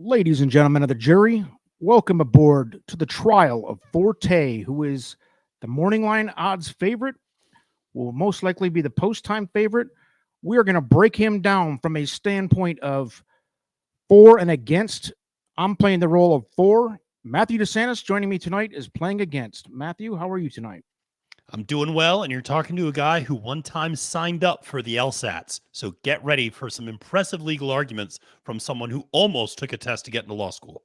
Ladies and gentlemen of the jury, welcome aboard to the trial of Forte, who is the morning line odds favorite, will most likely be the post time favorite. We are going to break him down from a standpoint of for and against. I'm playing the role of for. Matthew DeSantis joining me tonight is playing against. Matthew, how are you tonight? I'm doing well, and you're talking to a guy who one time signed up for the LSATs. So get ready for some impressive legal arguments from someone who almost took a test to get into law school.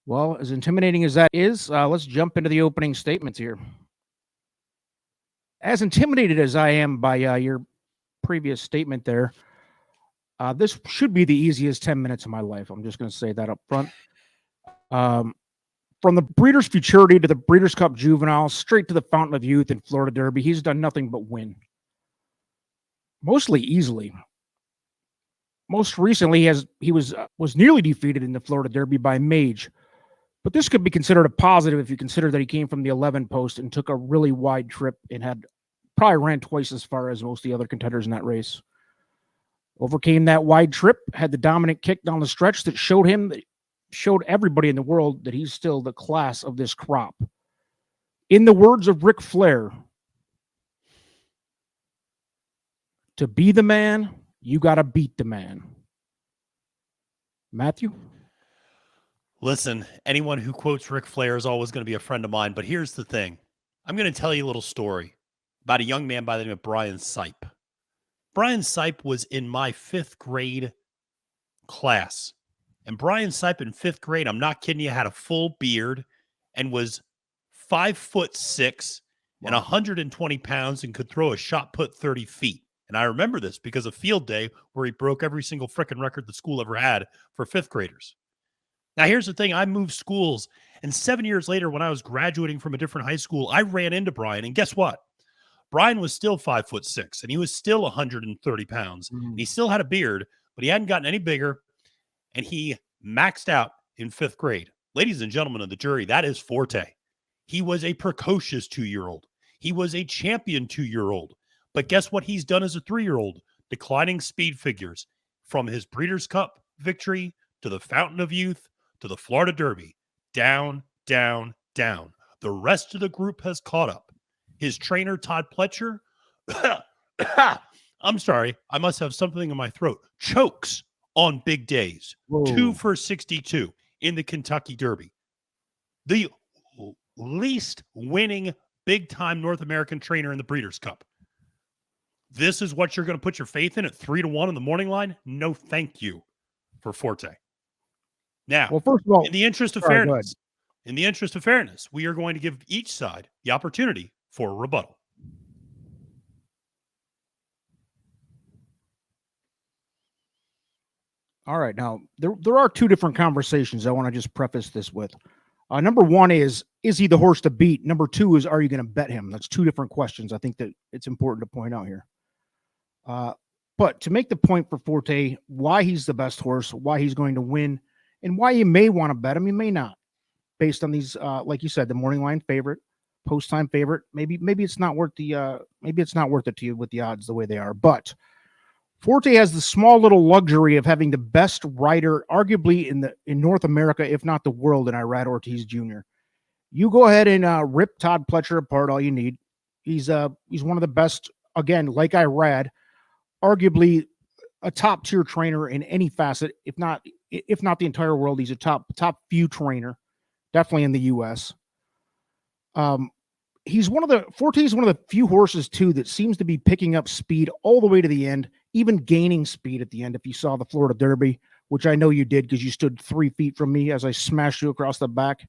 Well, as intimidating as that is, let's jump into the opening statements here. As intimidated as I am by your previous statement there, this should be the easiest 10 minutes of my life. I'm just going to say that up front. From the Breeders' Futurity to the Breeders' Cup Juvenile, straight to the Fountain of Youth and Florida Derby, he's done nothing but win. Mostly easily. Most recently, he was nearly defeated in the Florida Derby by Mage. But this could be considered a positive if you consider that he came from the 11 post and took a really wide trip and probably ran twice as far as most of the other contenders in that race. Overcame that wide trip, had the dominant kick down the stretch that showed everybody in the world that he's still the class of this crop. In the words of Ric Flair, to be the man, you got to beat the man. Matthew? Listen, anyone who quotes Ric Flair is always going to be a friend of mine, but here's the thing. I'm going to tell you a little story about a young man by the name of Brian Sipe. Brian Sipe was in my 5th grade class. And Brian Sipe in 5th grade, I'm not kidding you, had a full beard and was 5'6" and 120 pounds and could throw a shot put 30 feet. And I remember this because of field day where he broke every single frickin' record the school ever had for 5th graders. Now, here's the thing. I moved schools, and 7 years later, when I was graduating from a different high school, I ran into Brian, and guess what? Brian was still 5'6", and he was still 130 pounds, and he still had a beard, but he hadn't gotten any bigger, and he maxed out in 5th grade. Ladies and gentlemen of the jury, that is Forte. He was a precocious 2-year-old. He was a champion 2-year-old. But guess what he's done as a 3-year-old? Declining speed figures from his Breeders' Cup victory to the Fountain of Youth to the Florida Derby. Down, down, down. The rest of the group has caught up. His trainer, Todd Pletcher, I'm sorry, I must have something in my throat, chokes on big days. Whoa. 2 for 62 in the Kentucky Derby. The least winning big-time North American trainer in the Breeders' Cup. This is what you're going to put your faith in at 3-1 in the morning line? No, thank you for Forte. Now, well, first of all, in the interest of fairness, we are going to give each side the opportunity for a rebuttal. All right. Now, there are two different conversations I want to just preface this with. Number one is he the horse to beat? Number two is, are you going to bet him? That's two different questions. I think that it's important to point out here. But to make the point for Forte, why he's the best horse, why he's going to win, and why you may want to bet him, you may not, based on these, like you said, the morning line favorite, post time favorite. Maybe it's not worth it to you with the odds the way they are. But Forte has the small little luxury of having the best rider, arguably in North America, if not the world, in Irad Ortiz Jr. You go ahead and rip Todd Pletcher apart all you need. He's one of the best, again, like Irad, arguably a top tier trainer in any facet, if not the entire world. He's a top few trainer, definitely in the US. Forte is one of the few horses too that seems to be picking up speed all the way to the end, even gaining speed at the end. If you saw the Florida Derby, which I know you did because you stood 3 feet from me as I smashed you across the back,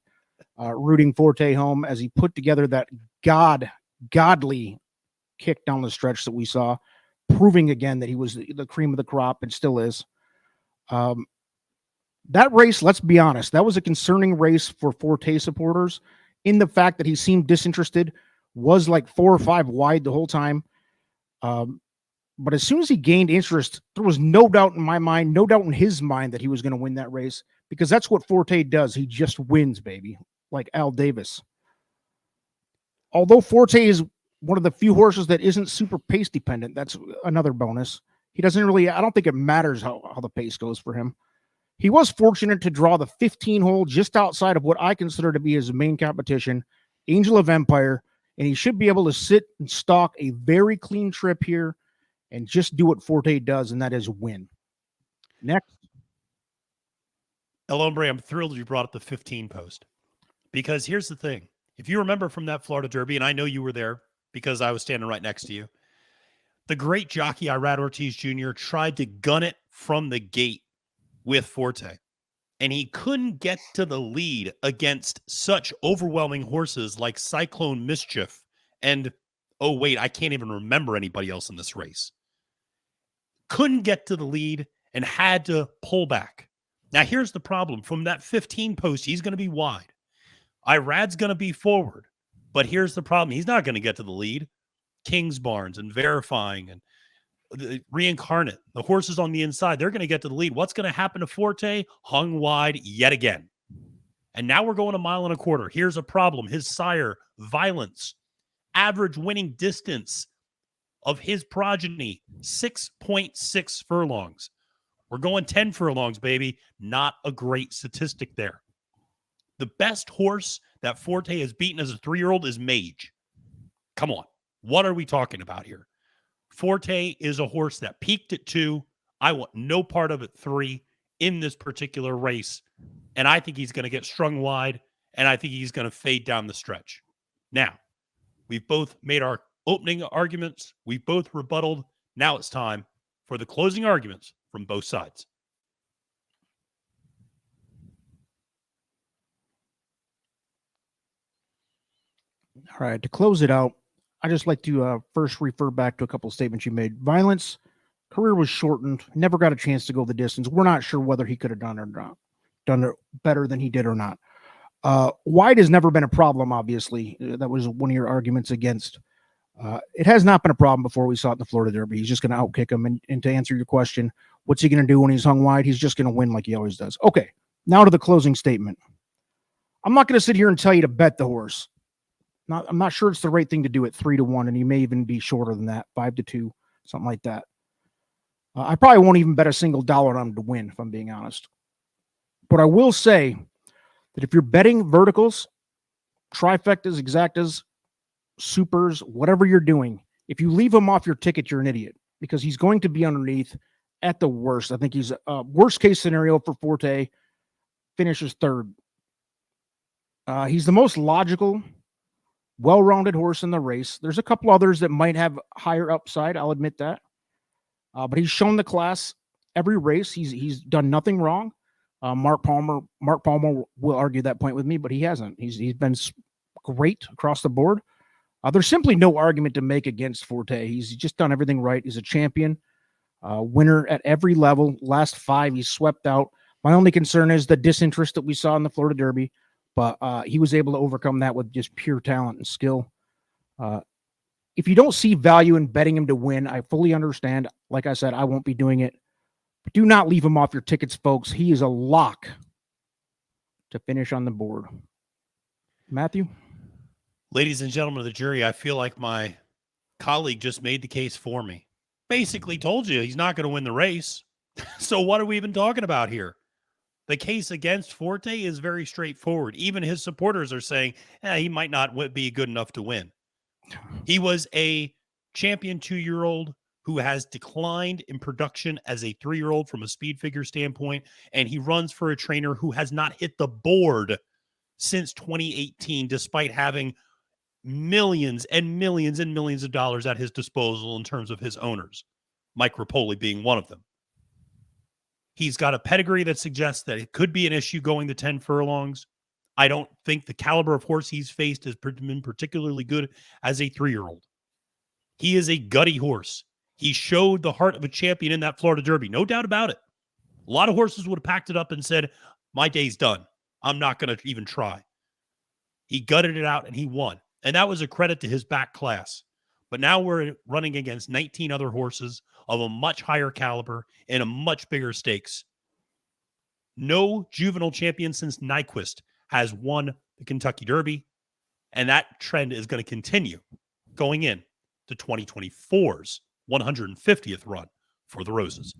rooting Forte home as he put together that godly kick down the stretch that we saw, proving again that he was the cream of the crop and still is. That race, let's be honest, that was a concerning race for Forte supporters in the fact that he seemed disinterested, was like 4 or 5 wide the whole time. But as soon as he gained interest, there was no doubt in my mind, no doubt in his mind that he was going to win that race, because that's what Forte does. He just wins, baby, like Al Davis. Although Forte is one of the few horses that isn't super pace dependent, that's another bonus. He doesn't really, I don't think it matters how the pace goes for him. He was fortunate to draw the 15 hole just outside of what I consider to be his main competition, Angel of Empire, and he should be able to sit and stalk a very clean trip here and just do what Forte does, and that is win. Next. El Hombre, I'm thrilled you brought up the 15 post, because here's the thing. If you remember from that Florida Derby, and I know you were there because I was standing right next to you, the great jockey Irad Ortiz Jr. tried to gun it from the gate with Forte, and he couldn't get to the lead against such overwhelming horses like Cyclone Mischief and, oh wait, I can't even remember anybody else in this race. Couldn't get to the lead and had to pull back. Now here's the problem. From that 15 post, he's going to be wide. Irad's going to be forward. But here's the problem. He's not going to get to the lead. King's Barnes and Verifying and the Reincarnate, the horses on the inside, they're going to get to the lead. What's going to happen to Forte? Hung wide yet again. And now we're going 1.25 miles. Here's a problem. His sire, Violence, average winning distance of his progeny, 6.6 furlongs. We're going 10 furlongs, baby. Not a great statistic there. The best horse that Forte has beaten as a 3-year-old is Mage. Come on. What are we talking about here? Forte is a horse that peaked at 2. I want no part of it 3 in this particular race. And I think he's going to get strung wide, and I think he's going to fade down the stretch. Now, we've both made our opening arguments. We've both rebutted. Now it's time for the closing arguments from both sides. All right, to close it out, I just like to first refer back to a couple of statements you made. Violence, career was shortened, never got a chance to go the distance. We're not sure whether he could have done it better than he did or not. Wide has never been a problem, obviously. That was one of your arguments against. It has not been a problem before. We saw it in the Florida Derby. He's just going to outkick him. And to answer your question, what's he going to do when he's hung wide? He's just going to win like he always does. Okay, now to the closing statement. I'm not going to sit here and tell you to bet the horse. I'm not sure it's the right thing to do at 3-1, and he may even be shorter than that, 5-2, something like that. I probably won't even bet a single dollar on him to win, if I'm being honest. But I will say that if you're betting verticals, trifectas, exactas, supers, whatever you're doing, if you leave him off your ticket, you're an idiot, because he's going to be underneath at the worst. I think he's a worst case scenario for Forte, finishes 3rd. He's the most logical, well-rounded horse in the race. There's a couple others that might have higher upside. I'll admit that. But he's shown the class every race. He's done nothing wrong. Mark Palmer will argue that point with me, but he hasn't. He's been great across the board. There's simply no argument to make against Forte. He's just done everything right. He's a champion, winner at every level. Last 5, he's swept out. My only concern is the disinterest that we saw in the Florida Derby. But he was able to overcome that with just pure talent and skill. If you don't see value in betting him to win, I fully understand. Like I said, I won't be doing it. But do not leave him off your tickets, folks. He is a lock to finish on the board. Matthew? Ladies and gentlemen of the jury, I feel like my colleague just made the case for me. Basically told you he's not going to win the race. So what are we even talking about here? The case against Forte is very straightforward. Even his supporters are saying he might not be good enough to win. He was a champion 2-year-old who has declined in production as a 3-year-old from a speed figure standpoint, and he runs for a trainer who has not hit the board since 2018, despite having millions and millions and millions of dollars at his disposal in terms of his owners, Mike Rapoli being one of them. He's got a pedigree that suggests that it could be an issue going to 10 furlongs. I don't think the caliber of horse he's faced has been particularly good as a 3-year-old. He is a gutty horse. He showed the heart of a champion in that Florida Derby. No doubt about it. A lot of horses would have packed it up and said, my day's done. I'm not going to even try. He gutted it out and he won. And that was a credit to his back class. But now we're running against 19 other horses of a much higher caliber and a much bigger stakes. No juvenile champion since Nyquist has won the Kentucky Derby, and that trend is going to continue going in to 2024's 150th run for the Roses.